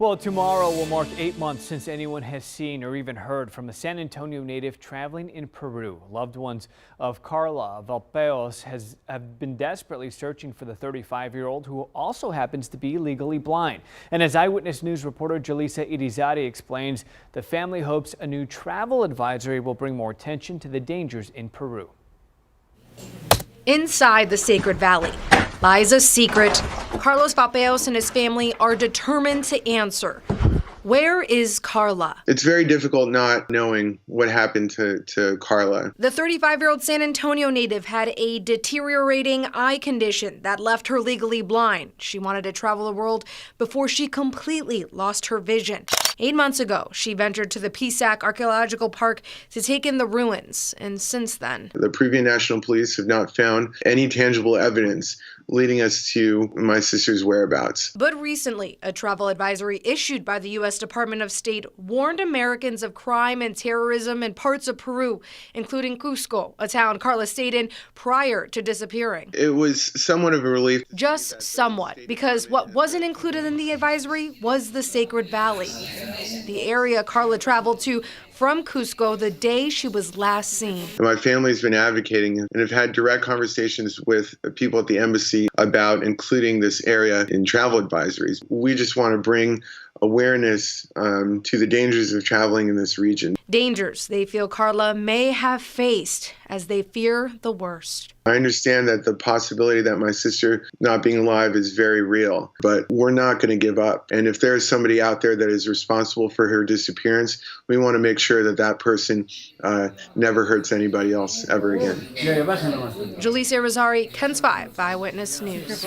Well, tomorrow will mark 8 months since anyone has seen or even heard from a San Antonio native traveling in Peru. Loved ones of Carla Valpeos have been desperately searching for the 35-year-old who also happens to be legally blind. And as Eyewitness News reporter Jaleesa Irizarry explains, the family hopes a new travel advisory will bring more attention to the dangers in Peru. Inside the Sacred Valley lies a secret Carlos Valpeos and his family are determined to answer. Where is Carla? It's very difficult not knowing what happened to Carla. The 35-year-old San Antonio native had a deteriorating eye condition that left her legally blind. She wanted to travel the world before she completely lost her vision. 8 months ago, she ventured to the Pisac Archaeological Park to take in the ruins, and since then, the Peruvian National Police have not found any tangible evidence leading us to my sister's whereabouts. But recently, a travel advisory issued by the U.S. Department of State warned Americans of crime and terrorism in parts of Peru, including Cusco, a town Carla stayed in prior to disappearing. It was somewhat of a relief. Just somewhat, because what wasn't included in the advisory was the Sacred Valley, the area Carla traveled to from Cusco the day she was last seen. My family's been advocating and have had direct conversations with people at the embassy about including this area in travel advisories. We just want to bring awareness to the dangers of traveling in this region. Dangers they feel Carla may have faced as they fear the worst. I understand that the possibility that my sister not being alive is very real, but we're not going to give up. And if there's somebody out there that is responsible for her disappearance, we want to make sure that that person never hurts anybody else ever again. Jaleesa Irizarry, KENS 5 Eyewitness News.